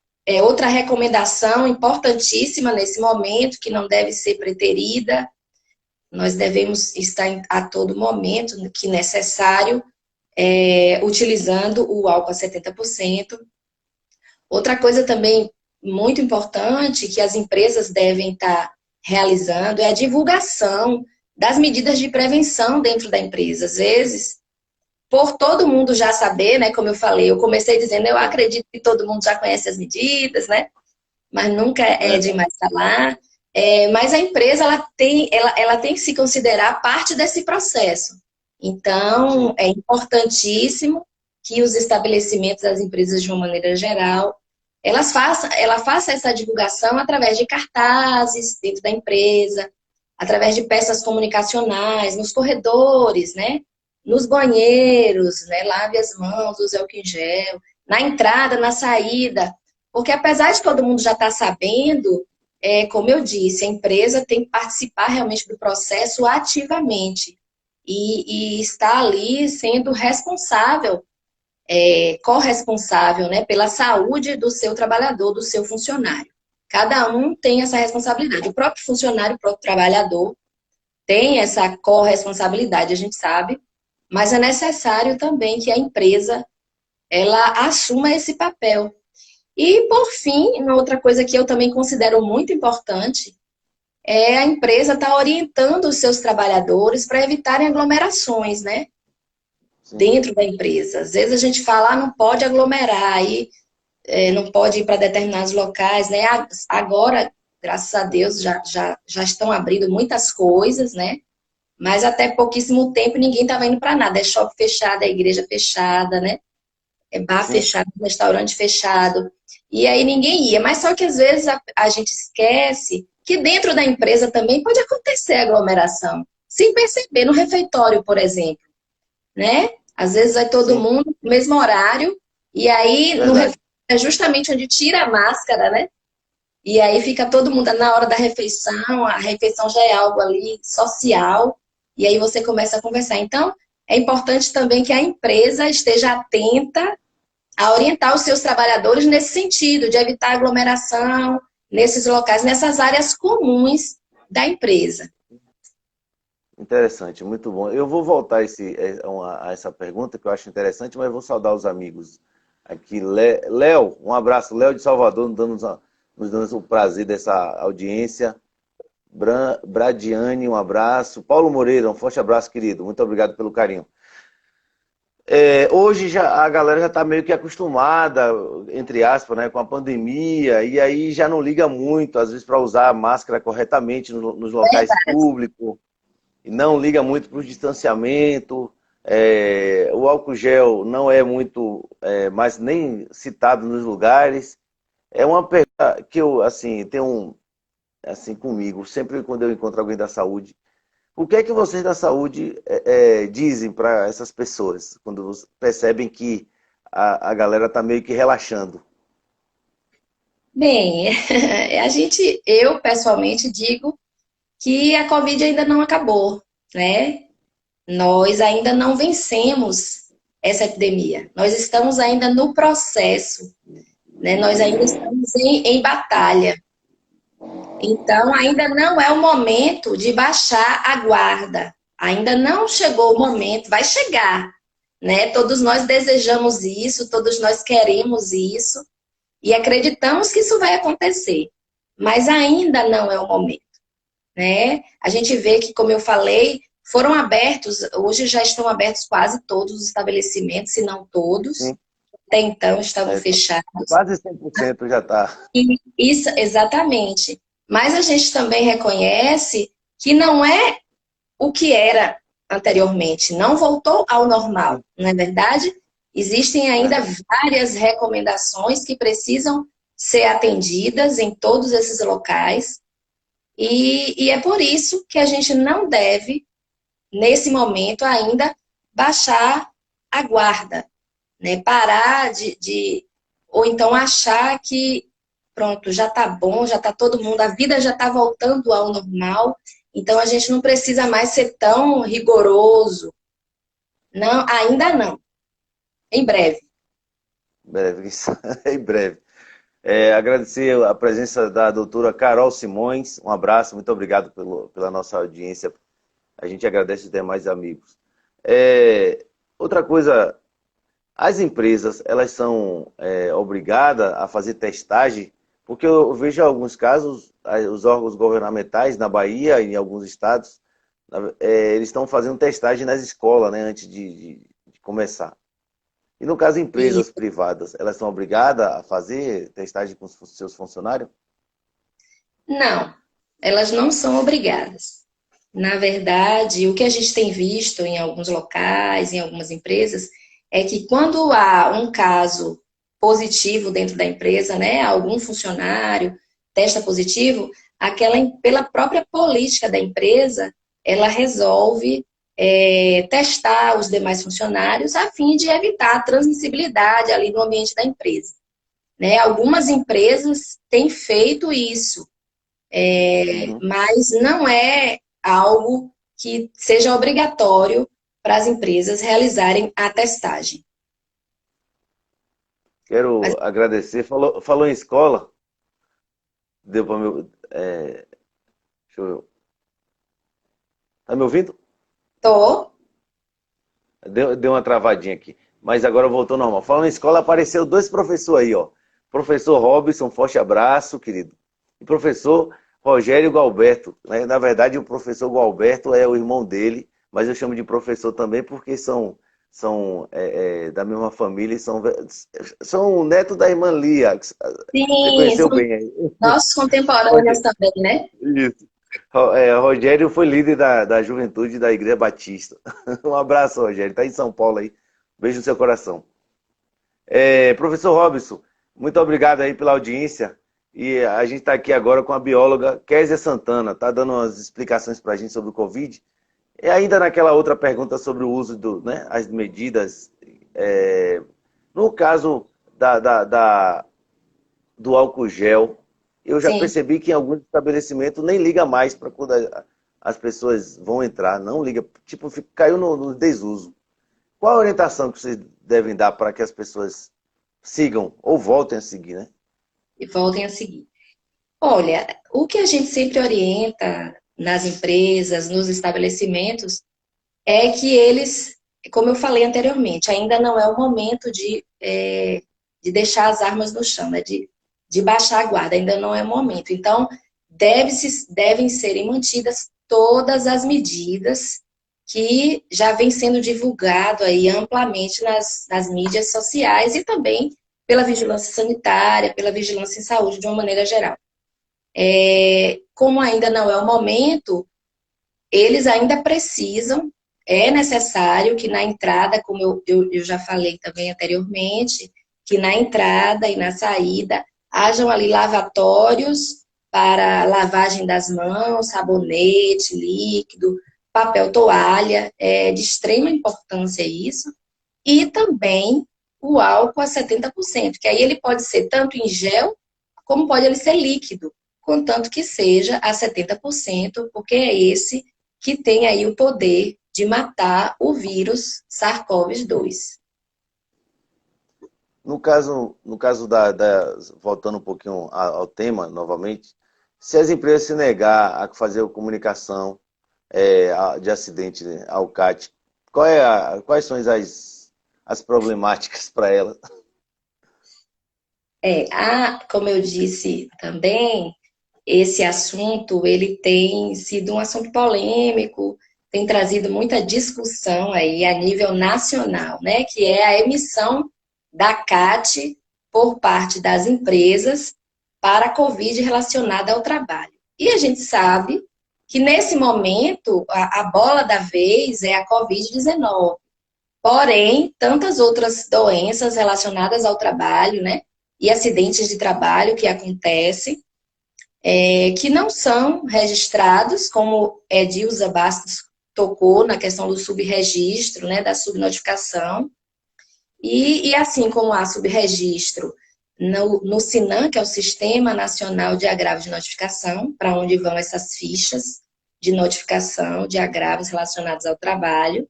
outra recomendação importantíssima nesse momento, que não deve ser preterida. Nós devemos estar a todo momento, que necessário, utilizando o álcool a 70%. Outra coisa também muito importante que as empresas devem estar realizando é a divulgação das medidas de prevenção dentro da empresa. Às vezes, por todo mundo já saber, né, como eu falei, eu comecei dizendo, eu acredito que todo mundo já conhece as medidas, né, mas nunca é demais falar. Mas a empresa ela tem que se considerar parte desse processo. Então, é importantíssimo que os estabelecimentos, as empresas de uma maneira geral, ela faça essa divulgação através de cartazes dentro da empresa, através de peças comunicacionais, nos corredores, né? Nos banheiros, né? Lave as mãos, use álcool em gel, na entrada, na saída. Porque apesar de todo mundo já estar sabendo, como eu disse, a empresa tem que participar realmente do processo ativamente e está ali sendo responsável, corresponsável, né, pela saúde do seu trabalhador, do seu funcionário. Cada um tem essa responsabilidade. O próprio funcionário, o próprio trabalhador tem essa corresponsabilidade, a gente sabe, mas é necessário também que a empresa ela assuma esse papel. E, por fim, uma outra coisa que eu também considero muito importante é a empresa estar orientando os seus trabalhadores para evitarem aglomerações, né? Sim. Dentro da empresa. Às vezes a gente fala, não pode aglomerar, aí não pode ir para determinados locais, né? Agora, graças a Deus, já estão abrindo muitas coisas, né? Mas até pouquíssimo tempo ninguém estava indo para nada. É shopping fechado, é igreja fechada, né? É bar Sim. fechado, restaurante fechado. E aí ninguém ia. Mas só que às vezes a gente esquece que dentro da empresa também pode acontecer aglomeração. Sem perceber, no refeitório, por exemplo. Né? Às vezes vai todo Sim. mundo no mesmo horário. E aí no refeitório é justamente onde tira a máscara, né? E aí fica todo mundo na hora da refeição. A refeição já é algo ali social. E aí você começa a conversar. Então, é importante também que a empresa esteja atenta a orientar os seus trabalhadores nesse sentido, de evitar aglomeração nesses locais, nessas áreas comuns da empresa. Interessante, muito bom. Eu vou voltar a essa pergunta, que eu acho interessante, mas eu vou saudar os amigos aqui. Léo, um abraço. Léo de Salvador, nos dando o prazer dessa audiência. Bradiane, um abraço. Paulo Moreira, um forte abraço, querido. Muito obrigado pelo carinho. Hoje a galera já está meio que acostumada, entre aspas, né, com a pandemia, e aí já não liga muito, às vezes, para usar a máscara corretamente nos locais públicos, e não liga muito para o distanciamento. O álcool gel não é muito, mais nem citado nos lugares. É uma pergunta que eu, assim, tenho assim comigo, sempre quando eu encontro alguém da saúde. O que é que vocês da saúde dizem para essas pessoas quando percebem que a galera está meio que relaxando? Bem, eu pessoalmente digo que a Covid ainda não acabou, né? Nós ainda não vencemos essa epidemia. Nós estamos ainda no processo, né? Nós ainda estamos em batalha. Então, ainda não é o momento de baixar a guarda. Ainda não chegou o momento, vai chegar, né? Todos nós desejamos isso, todos nós queremos isso e acreditamos que isso vai acontecer. Mas ainda não é o momento, né? A gente vê que, como eu falei, foram abertos, hoje já estão abertos quase todos os estabelecimentos, se não todos. Sim. Até então estavam fechados. Quase 100% já está. Isso, exatamente. Mas a gente também reconhece que não é o que era anteriormente, não voltou ao normal, não é verdade? Existem ainda várias recomendações que precisam ser atendidas em todos esses locais, e é por isso que a gente não deve, nesse momento ainda, baixar a guarda, né? Parar ou então achar que pronto, já tá bom, já tá todo mundo, a vida já tá voltando ao normal, então a gente não precisa mais ser tão rigoroso. Não, ainda não. Em breve. Breve, em breve. Agradecer a presença da doutora Carol Simões. Um abraço, muito obrigado pela nossa audiência. A gente agradece os demais amigos. Outra coisa, as empresas, elas são obrigadas a fazer testagem, porque eu vejo alguns casos, os órgãos governamentais na Bahia e em alguns estados, eles estão fazendo testagem nas escolas, né, antes de começar. E no caso, empresas privadas, elas são obrigadas a fazer testagem com os seus funcionários? Não, elas não são obrigadas. Na verdade, o que a gente tem visto em alguns locais, em algumas empresas, é que quando há um caso positivo dentro da empresa, né, algum funcionário testa positivo, pela própria política da empresa, ela resolve testar os demais funcionários a fim de evitar a transmissibilidade ali no ambiente da empresa. Né? Algumas empresas têm feito isso, mas não é algo que seja obrigatório para as empresas realizarem a testagem. Quero agradecer. Falou em escola. Deu para me. Deixa eu ver. Tá me ouvindo? Tô. Deu uma travadinha aqui. Mas agora voltou normal. Falando em escola, apareceu dois professores aí, ó. Professor Robson, forte abraço, querido. E professor Rogério Galberto. Né? Na verdade, o professor Galberto é o irmão dele, mas eu chamo de professor também porque são da mesma família e são neto da irmã Lia. Você Sim, conheceu são bem aí. nossos contemporâneos também, né? Isso. Rogério foi líder da juventude da Igreja Batista. Um abraço, Rogério. Está em São Paulo aí. Beijo no seu coração. Professor Robson, muito obrigado aí pela audiência. E a gente está aqui agora com a bióloga Kézia Santana. Está dando umas explicações para a gente sobre o Covid. E ainda naquela outra pergunta sobre o uso as medidas. No caso do álcool gel, eu já percebi que em alguns estabelecimentos nem liga mais para quando as pessoas vão entrar. Não liga. Tipo, caiu no desuso. Qual a orientação que vocês devem dar para que as pessoas sigam ou voltem a seguir, né? E voltem a seguir. Olha, o que a gente sempre orienta nas empresas, nos estabelecimentos, é que eles, como eu falei anteriormente, ainda não é o momento de deixar as armas no chão, né? De baixar a guarda, ainda não é o momento. Então, devem serem mantidas todas as medidas que já vem sendo divulgado aí amplamente nas mídias sociais e também pela vigilância sanitária, pela vigilância em saúde de uma maneira geral. Como ainda não é o momento, eles ainda precisam, é necessário que na entrada, como eu já falei também anteriormente, que na entrada e na saída hajam ali lavatórios para lavagem das mãos, sabonete, líquido, papel toalha, é de extrema importância isso, e também o álcool a 70%, que aí ele pode ser tanto em gel, como pode ele ser líquido, contanto que seja a 70%, porque é esse que tem aí o poder de matar o vírus SARS-CoV-2. No caso voltando um pouquinho ao tema novamente, se as empresas se negar a fazer a comunicação de acidente, né, ao CAT, quais são as problemáticas para ela? Como eu disse também, esse assunto ele tem sido um assunto polêmico, tem trazido muita discussão aí a nível nacional, né? Que é a emissão da CAT por parte das empresas para a Covid relacionada ao trabalho. E a gente sabe que nesse momento a bola da vez é a Covid-19. Porém, tantas outras doenças relacionadas ao trabalho, né? E acidentes de trabalho que acontecem, que não são registrados, como Edilza Bastos tocou na questão do subregistro, né, da subnotificação, e assim como há subregistro no SINAM, que é o Sistema Nacional de Agravos de Notificação, para onde vão essas fichas de notificação de agravos relacionados ao trabalho,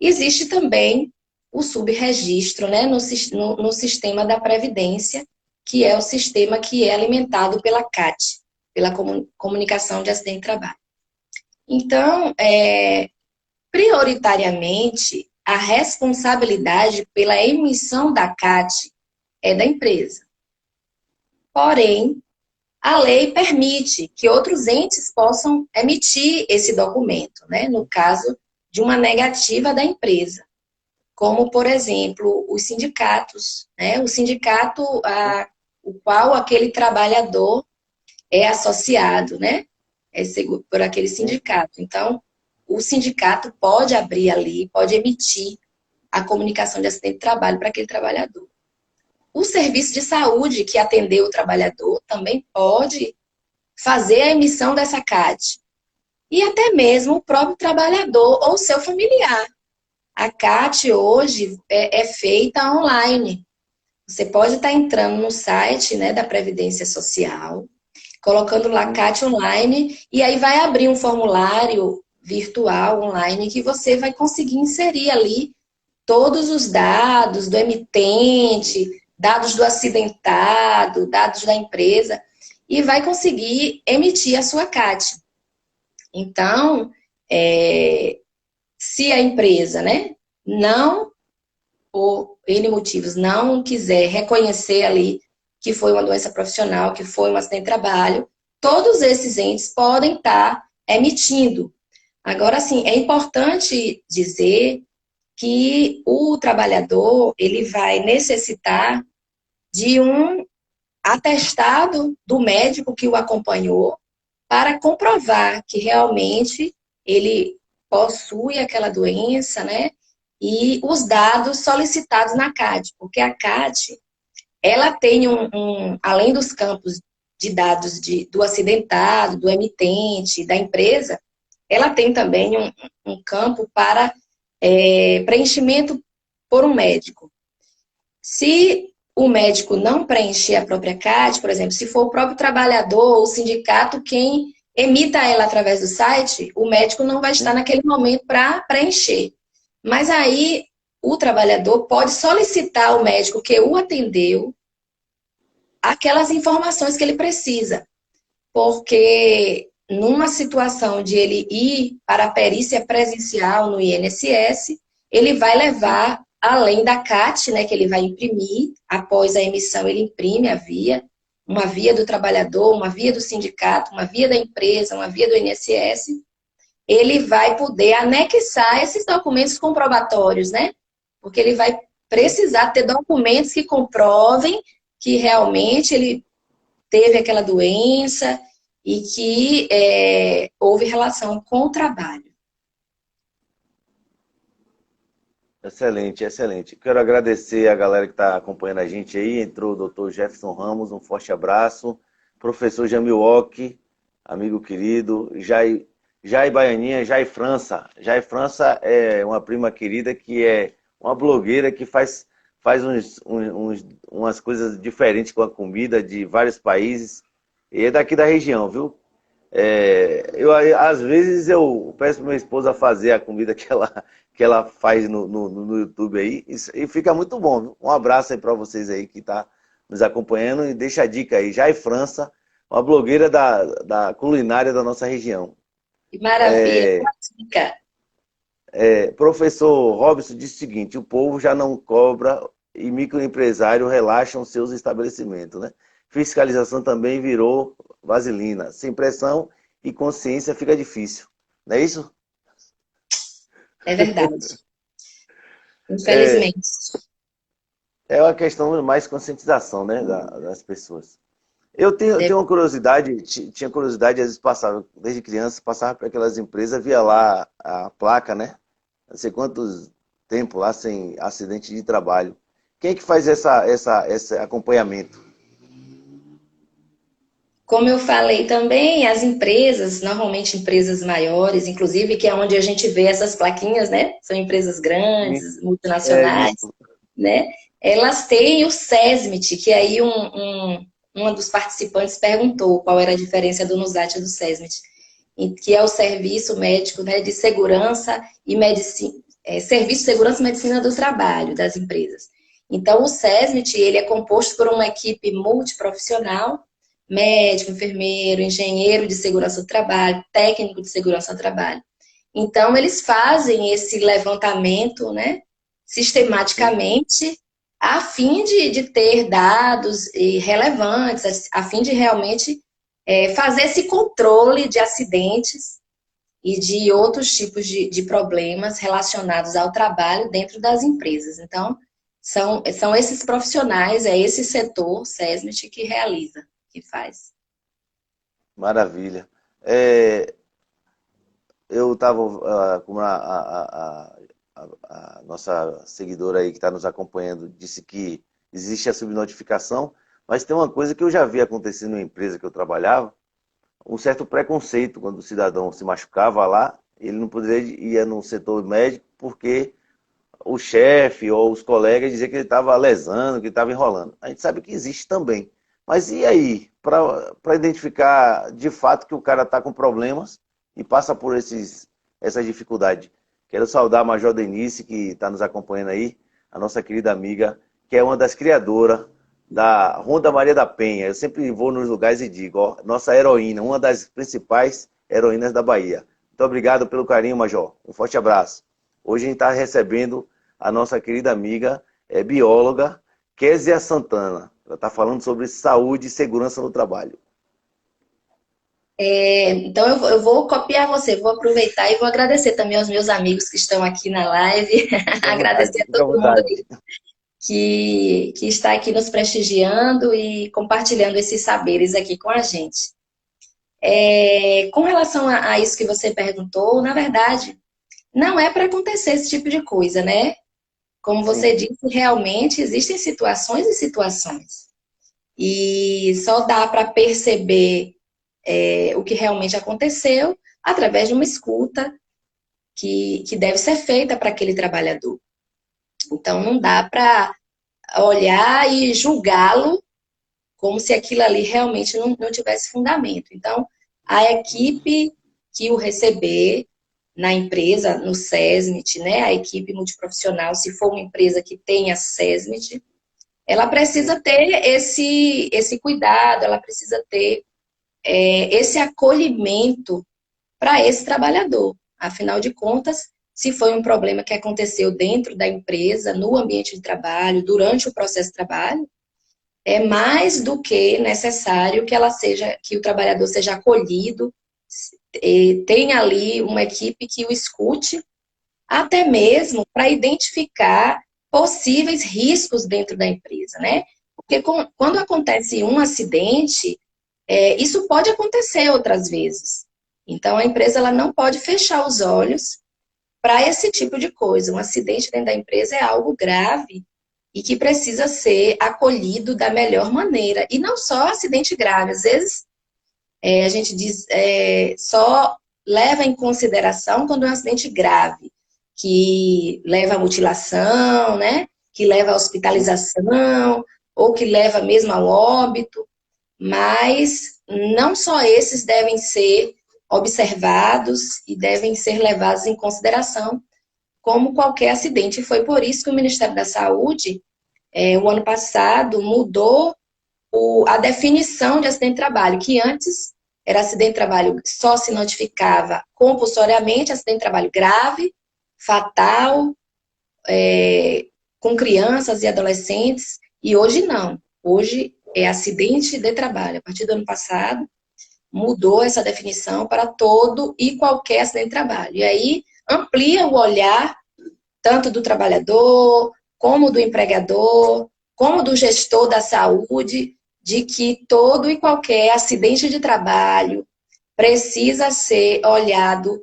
existe também o subregistro, né, no sistema da Previdência, que é o sistema que é alimentado pela CAT, pela Comunicação de Acidente de Trabalho. Então, prioritariamente, a responsabilidade pela emissão da CAT é da empresa. Porém, a lei permite que outros entes possam emitir esse documento, né, no caso de uma negativa da empresa, como, por exemplo, os sindicatos, né, o sindicato o qual aquele trabalhador é associado, né, por aquele sindicato. Então, o sindicato pode abrir ali, pode emitir a comunicação de acidente de trabalho para aquele trabalhador. O serviço de saúde que atendeu o trabalhador também pode fazer a emissão dessa CAT. E até mesmo o próprio trabalhador ou seu familiar. A CAT hoje é feita online. Você pode estar entrando no site, né, da Previdência Social, colocando lá CAT online, e aí vai abrir um formulário virtual online que você vai conseguir inserir ali todos os dados do emitente, dados do acidentado, dados da empresa, e vai conseguir emitir a sua CAT. Então, se a empresa, né, não, por N motivos, não quiser reconhecer ali que foi uma doença profissional, que foi um acidente de trabalho, todos esses entes podem estar emitindo. Agora, sim, é importante dizer que o trabalhador, ele vai necessitar de um atestado do médico que o acompanhou para comprovar que realmente ele possui aquela doença, né? E os dados solicitados na CAT, porque a CAT, ela tem além dos campos de dados do acidentado, do emitente, da empresa, ela tem também um campo para preenchimento por um médico. Se o médico não preencher a própria CAT, por exemplo, se for o próprio trabalhador ou o sindicato quem emita ela através do site, o médico não vai estar naquele momento para preencher. Mas aí o trabalhador pode solicitar ao médico que o atendeu aquelas informações que ele precisa. Porque numa situação de ele ir para a perícia presencial no INSS, ele vai levar, além da CAT, né, que ele vai imprimir, após a emissão ele imprime a via, uma via do trabalhador, uma via do sindicato, uma via da empresa, uma via do INSS, ele vai poder anexar esses documentos comprobatórios, né? Porque ele vai precisar ter documentos que comprovem que realmente ele teve aquela doença e que houve relação com o trabalho. Excelente, excelente. Quero agradecer a galera que está acompanhando a gente aí. Entrou o doutor Jefferson Ramos, um forte abraço. Professor Jamil Ock, amigo querido. Jai Baianinha, Jai França. Jai França é uma prima querida que é uma blogueira que faz umas coisas diferentes com a comida de vários países. E é daqui da região, viu? Às vezes eu peço para minha esposa fazer a comida que ela faz no YouTube aí e fica muito bom, viu? Um abraço aí para vocês aí que tá nos acompanhando e deixa a dica aí, Jai França, uma blogueira da culinária da nossa região. Que maravilha, boa dica. Professor Robson disse o seguinte, o povo já não cobra e microempresário relaxam seus estabelecimentos, né? Fiscalização também virou vaselina. Sem pressão e consciência fica difícil. Não é isso? É verdade. Infelizmente. É uma questão mais conscientização, né, das pessoas. Eu tenho uma curiosidade, tinha curiosidade, às vezes passava, desde criança, passava por aquelas empresas, via lá a placa, né? Não sei quantos tempo lá sem acidente de trabalho. Quem é que faz esse acompanhamento? Como eu falei também, as empresas, normalmente empresas maiores, inclusive, que é onde a gente vê essas plaquinhas, né? São empresas grandes, multinacionais, Isso. né? Elas têm o SESMIT, que aí um dos participantes perguntou qual era a diferença do NUSAT e do SESMIT, que é o Serviço Médico, né, de Segurança e Medicina, Serviço de Segurança e Medicina do Trabalho das empresas. Então, o SESMIT, ele é composto por uma equipe multiprofissional, médico, enfermeiro, engenheiro de segurança do trabalho, técnico de segurança do trabalho. Então, eles fazem esse levantamento, né, sistematicamente, a fim de ter dados relevantes, a fim de realmente fazer esse controle de acidentes e de outros tipos de problemas relacionados ao trabalho dentro das empresas. Então, são esses profissionais, é esse setor, SESMIT, que realiza, que faz. Maravilha. Eu estava, como a nossa seguidora aí que está nos acompanhando disse que existe a subnotificação, mas tem uma coisa que eu já vi acontecer numa empresa que eu trabalhava, um certo preconceito quando o cidadão se machucava lá, ele não poderia ir no setor médico porque o chefe ou os colegas diziam que ele estava lesando, que ele estava enrolando. A gente sabe que existe também. Mas e aí, para identificar de fato que o cara está com problemas e passa por essas dificuldades? Quero saudar a Major Denise, que está nos acompanhando aí, a nossa querida amiga, que é uma das criadoras da Ronda Maria da Penha. Eu sempre vou nos lugares e digo, ó, nossa heroína, uma das principais heroínas da Bahia. Muito obrigado pelo carinho, Major. Um forte abraço. Hoje a gente está recebendo a nossa querida amiga, bióloga, Kézia Santana. Ela está falando sobre saúde e segurança no trabalho. Então eu vou copiar você, vou aproveitar e vou agradecer também aos meus amigos que estão aqui na live, agradecer a todo mundo que está aqui nos prestigiando e compartilhando esses saberes aqui com a gente. Com relação a isso que você perguntou, na verdade, não é para acontecer esse tipo de coisa, né? Como você disse, realmente existem situações e situações. E só dá para perceber o que realmente aconteceu através de uma escuta que deve ser feita para aquele trabalhador. Então, não dá para olhar e julgá-lo como se aquilo ali realmente não tivesse fundamento. Então, a equipe que o receber na empresa, no SESMIT, né, a equipe multiprofissional, se for uma empresa que tenha SESMIT, ela precisa ter esse cuidado, ela precisa ter esse acolhimento para esse trabalhador. Afinal de contas, se foi um problema que aconteceu dentro da empresa, no ambiente de trabalho, durante o processo de trabalho, é mais do que necessário que o trabalhador seja acolhido tenha ali uma equipe que o escute, até mesmo para identificar possíveis riscos dentro da empresa, né? Porque quando acontece um acidente, isso pode acontecer outras vezes. Então, a empresa ela não pode fechar os olhos para esse tipo de coisa. Um acidente dentro da empresa é algo grave e que precisa ser acolhido da melhor maneira. E não só acidente grave. Às vezes, a gente diz, só leva em consideração quando é um acidente grave, que leva à mutilação, né? Que leva à hospitalização, ou que leva mesmo ao óbito. Mas não só esses devem ser observados e devem ser levados em consideração, como qualquer acidente. E foi por isso que o Ministério da Saúde, o ano passado, mudou a definição de acidente de trabalho, que antes era acidente de trabalho, só se notificava compulsoriamente, acidente de trabalho grave, fatal, com crianças e adolescentes, e hoje não. Hoje é acidente de trabalho. A partir do ano passado, mudou essa definição para todo e qualquer acidente de trabalho. E aí amplia o olhar tanto do trabalhador, como do empregador, como do gestor da saúde, de que todo e qualquer acidente de trabalho precisa ser olhado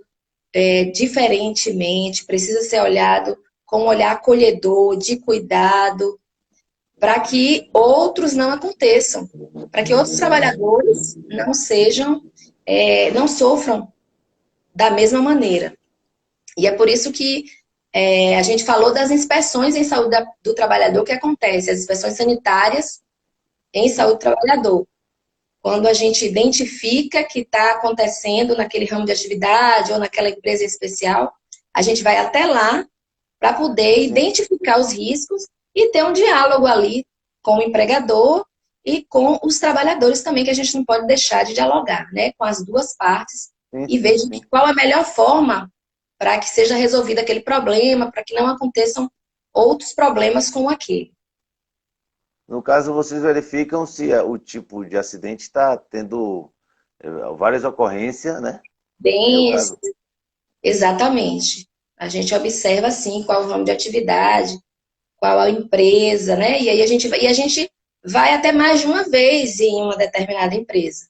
diferentemente, precisa ser olhado com um olhar acolhedor, de cuidado, para que outros não aconteçam, para que outros trabalhadores não sofram da mesma maneira. E é por isso que a gente falou das inspeções em saúde do trabalhador que acontecem, as inspeções sanitárias em saúde do trabalhador. Quando a gente identifica que está acontecendo naquele ramo de atividade ou naquela empresa especial, a gente vai até lá para poder identificar os riscos e ter um diálogo ali com o empregador e com os trabalhadores também, que a gente não pode deixar de dialogar, né, com as duas partes e ver qual a melhor forma para que seja resolvido aquele problema, para que não aconteçam outros problemas com aquele. No caso, vocês verificam se o tipo de acidente está tendo várias ocorrências, né? Bem, exatamente. A gente observa, assim, qual o ramo de atividade, qual a empresa, né? E aí a gente vai até mais de uma vez em uma determinada empresa.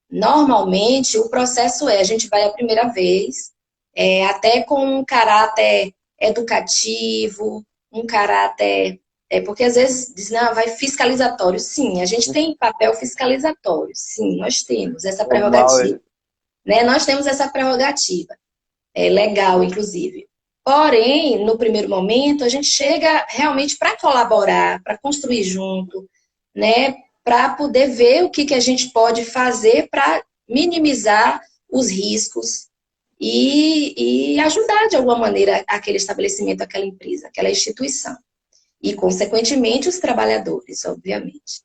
Normalmente, o processo a gente vai a primeira vez, até com um caráter educativo, um caráter... porque às vezes diz, não, vai fiscalizatório. Sim, a gente tem papel fiscalizatório. Sim, nós temos essa prerrogativa. Né? Nós temos essa prerrogativa. Legal, inclusive. Porém, no primeiro momento, a gente chega realmente para colaborar, para construir junto, né? Para poder ver o que a gente pode fazer para minimizar os riscos e ajudar, de alguma maneira, aquele estabelecimento, aquela empresa, aquela instituição. E, consequentemente, os trabalhadores, obviamente.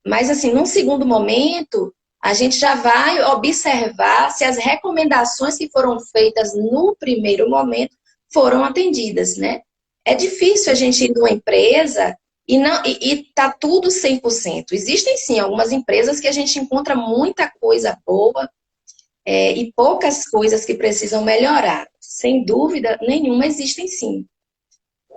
Mas, assim, num segundo momento, a gente já vai observar se as recomendações que foram feitas no primeiro momento foram atendidas, né? É difícil a gente ir numa empresa e tá tudo 100%. Existem, sim, algumas empresas que a gente encontra muita coisa boa e poucas coisas que precisam melhorar. Sem dúvida nenhuma, existem, sim.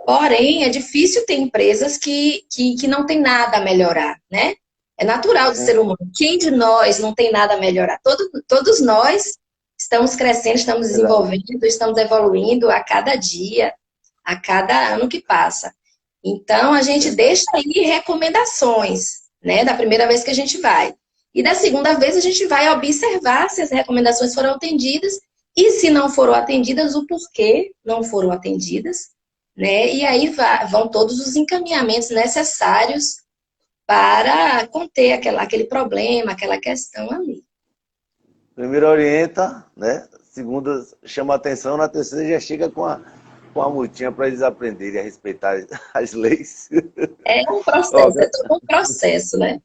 Porém, é difícil ter empresas que não tem nada a melhorar, né? É natural do ser humano. Quem de nós não tem nada a melhorar? Todos nós estamos crescendo, estamos desenvolvendo, estamos evoluindo a cada dia, a cada ano que passa. Então, a gente deixa aí recomendações, né? Da primeira vez que a gente vai. E da segunda vez, a gente vai observar se as recomendações foram atendidas e, se não foram atendidas, o porquê não foram atendidas, né? E aí vão todos os encaminhamentos necessários para conter aquele problema, aquela questão ali. Primeiro orienta, né? Segunda chama atenção, na terceira já chega com a multinha para eles aprenderem a respeitar as leis. É um processo, é todo um processo, né?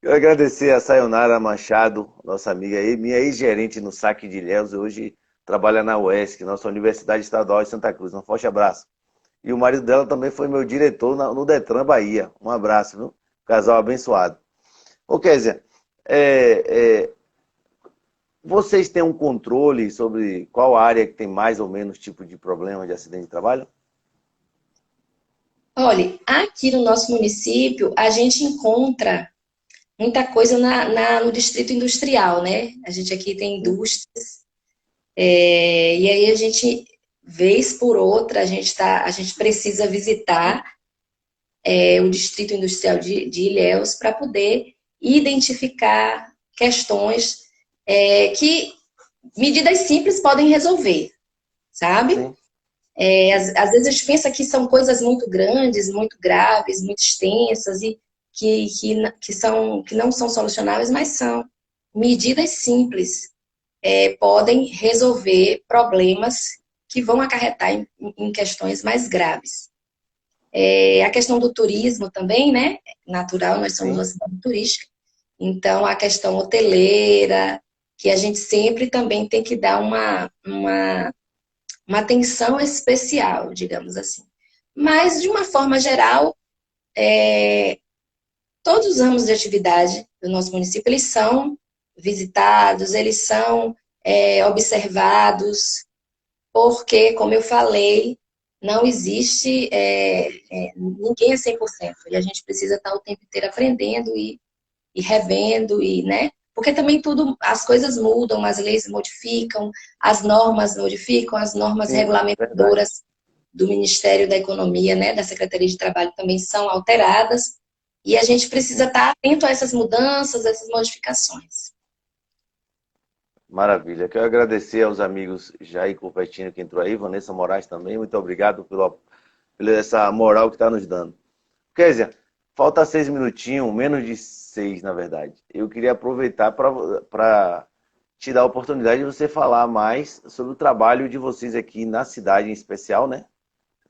Quero agradecer a Sayonara Machado, nossa amiga aí, minha ex-gerente no Saque de Ilhéus, hoje trabalha na UESC, nossa Universidade Estadual de Santa Cruz. Um forte abraço. E o marido dela também foi meu diretor no Detran Bahia. Um abraço, viu? Casal abençoado. Ô, Kézia, vocês têm um controle sobre qual área que tem mais ou menos tipo de problema de acidente de trabalho? Olha, aqui no nosso município, a gente encontra muita coisa no distrito industrial, né? A gente aqui tem Sim, indústrias, e aí a gente, vez por outra, a gente precisa visitar o distrito industrial de Ilhéus para poder identificar questões que medidas simples podem resolver, sabe? sim, Às vezes a gente pensa que são coisas muito grandes, muito graves, muito extensas e que não são solucionáveis, mas são medidas simples, podem resolver problemas que vão acarretar em questões mais graves. A questão do turismo também, né? Natural, nós somos sim. uma cidade turística, então a questão hoteleira, que a gente sempre também tem que dar uma atenção especial, digamos assim. Mas, de uma forma geral, todos os ramos de atividade do nosso município, eles são visitados, eles são observados, porque, como eu falei, não existe, ninguém é 100%, e a gente precisa estar o tempo inteiro aprendendo e revendo, né? Porque também tudo, as coisas mudam, as leis modificam, as normas Sim, verdade. regulamentadoras do Ministério da Economia, né, da Secretaria de Trabalho também são alteradas, e a gente precisa Sim. estar atento a essas mudanças, essas modificações. Maravilha. Quero agradecer aos amigos Jair Curvetino que entrou aí, Vanessa Moraes também. Muito obrigado pela essa moral que está nos dando. Kézia, falta 6 minutinhos, menos de 6, na verdade. Eu queria aproveitar para te dar a oportunidade de você falar mais sobre o trabalho de vocês aqui na cidade em especial, né?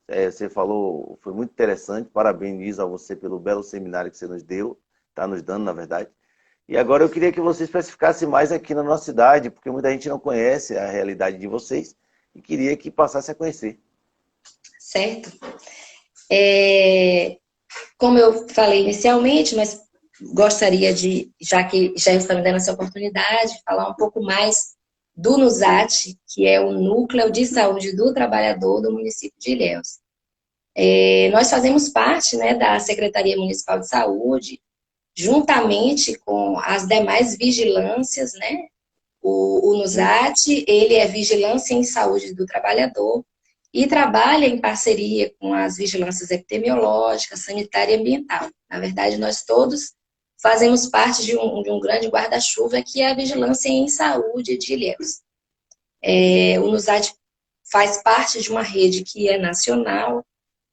Você falou, foi muito interessante. Parabenizo a você pelo belo seminário que você nos deu, está nos dando, na verdade. E agora eu queria que você especificasse mais aqui na nossa cidade, porque muita gente não conhece a realidade de vocês e queria que passasse a conhecer. Certo? Como eu falei inicialmente, mas gostaria de, já que já está me dando essa oportunidade, falar um pouco mais do NUSAT, que é o Núcleo de Saúde do Trabalhador do município de Ilhéus. Nós fazemos parte, né, da Secretaria Municipal de Saúde, juntamente com as demais vigilâncias, né? O Sim, NUSAT, ele é Vigilância em Saúde do Trabalhador e trabalha em parceria com as vigilâncias epidemiológicas, sanitária e ambiental. Na verdade, nós todos fazemos parte de um grande guarda-chuva que é a Vigilância em Saúde de Ilhéus. O NUSAT faz parte de uma rede que é nacional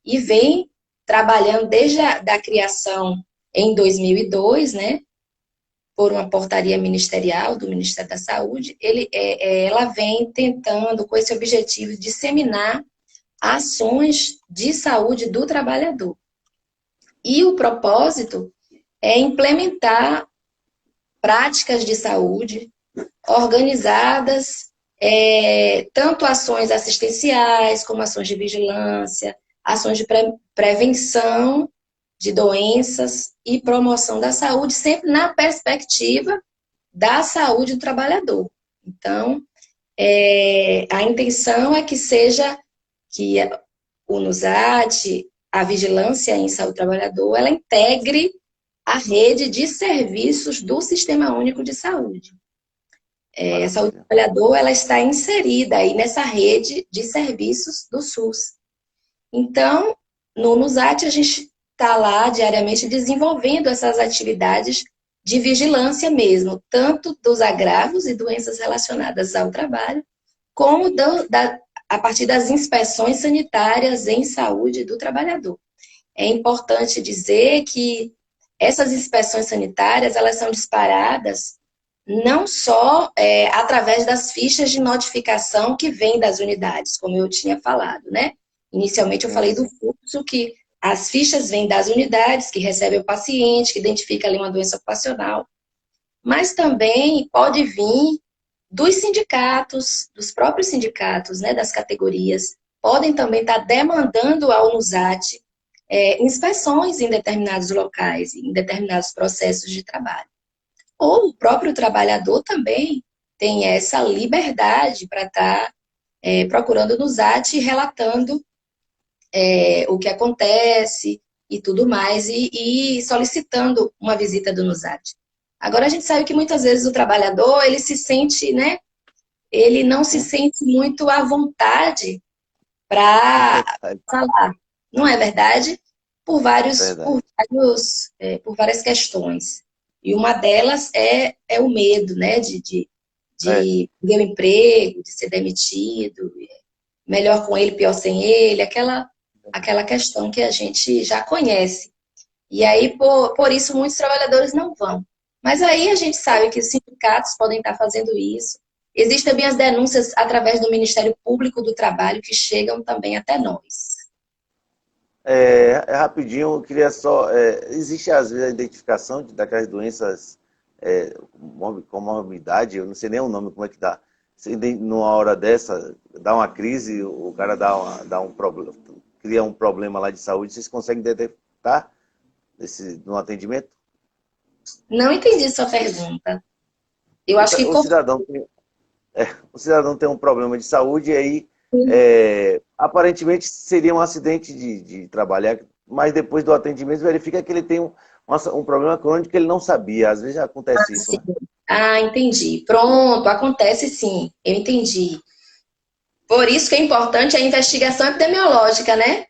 e vem trabalhando desde a criação em 2002, né, por uma portaria ministerial do Ministério da Saúde, ela vem tentando, com esse objetivo, disseminar ações de saúde do trabalhador. E o propósito é implementar práticas de saúde organizadas, tanto ações assistenciais, como ações de vigilância, ações de prevenção de doenças e promoção da saúde, sempre na perspectiva da saúde do trabalhador. Então, a intenção é que seja que o NUSAT, a vigilância em saúde do trabalhador, ela integre a rede de serviços do Sistema Único de Saúde. A saúde do maravilha. trabalhador, ela está inserida aí nessa rede de serviços do SUS. Então, no NUSAT, a gente está lá diariamente desenvolvendo essas atividades de vigilância mesmo, tanto dos agravos e doenças relacionadas ao trabalho, como a partir das inspeções sanitárias em saúde do trabalhador. É importante dizer que essas inspeções sanitárias, elas são disparadas não só através das fichas de notificação que vêm das unidades, como eu tinha falado, né? Inicialmente eu Sim, falei do fluxo que as fichas vêm das unidades que recebem o paciente, que identifica ali uma doença ocupacional, mas também pode vir dos sindicatos, dos próprios sindicatos, né, das categorias, podem também estar demandando ao NUSAT inspeções em determinados locais, em determinados processos de trabalho. Ou o próprio trabalhador também tem essa liberdade para estar procurando no ZAT e relatando o que acontece e tudo mais, e solicitando uma visita do NUSAT. Agora, a gente sabe que muitas vezes o trabalhador, ele se sente, né? Ele não se sente muito à vontade para falar. Não é verdade? Por várias questões. E uma delas é o medo, né? De perder o emprego, de ser demitido, melhor com ele, pior sem ele, aquela questão que a gente já conhece. E aí, por isso, muitos trabalhadores não vão. Mas aí a gente sabe que os sindicatos podem estar fazendo isso. Existem também as denúncias através do Ministério Público do Trabalho que chegam também até nós. Rapidinho, eu queria só... existe, às vezes, a identificação daquelas doenças com morbidade, eu não sei nem o nome, como é que dá. Numa hora dessa, dá uma crise, o cara dá um problema, cria um problema lá de saúde, vocês conseguem detectar no atendimento? Não entendi sua pergunta. Eu acho que... O cidadão tem um problema de saúde e aí, aparentemente, seria um acidente de trabalhar, mas depois do atendimento verifica que ele tem um problema crônico que ele não sabia. Às vezes já acontece isso, sim. né? Entendi. Pronto, acontece sim. Eu entendi. Por isso que é importante a investigação epidemiológica, né?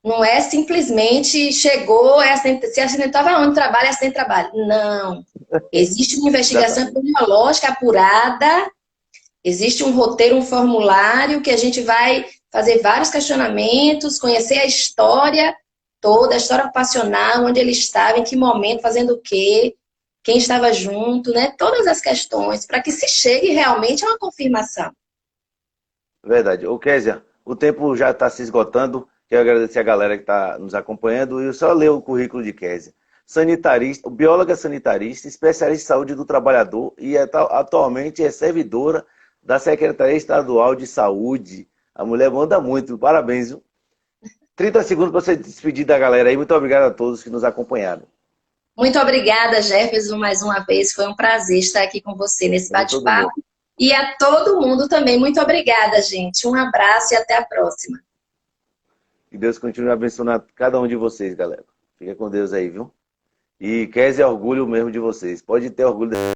Não é simplesmente chegou, se acidentou, onde trabalha, é acidente de trabalho. Não. Existe uma investigação epidemiológica apurada, existe um roteiro, um formulário que a gente vai fazer vários questionamentos, conhecer a história toda, a história ocupacional, onde ele estava, em que momento, fazendo o quê, quem estava junto, né? Todas as questões, para que se chegue realmente a uma confirmação. Verdade. Ô, Kézia, o tempo já está se esgotando. Quero agradecer a galera que está nos acompanhando. E eu só ler o currículo de Kézia. Sanitarista, bióloga sanitarista, especialista em saúde do trabalhador e atualmente é servidora da Secretaria Estadual de Saúde. A mulher manda muito. Parabéns, viu? 30 segundos para você despedir da galera aí. Muito obrigado a todos que nos acompanharam. Muito obrigada, Jefferson, mais uma vez. Foi um prazer estar aqui com você nesse bate-papo. E a todo mundo também. Muito obrigada, gente. Um abraço e até a próxima. Que Deus continue abençoando cada um de vocês, galera. Fica com Deus aí, viu? E Kézia é orgulho mesmo de vocês. Pode ter orgulho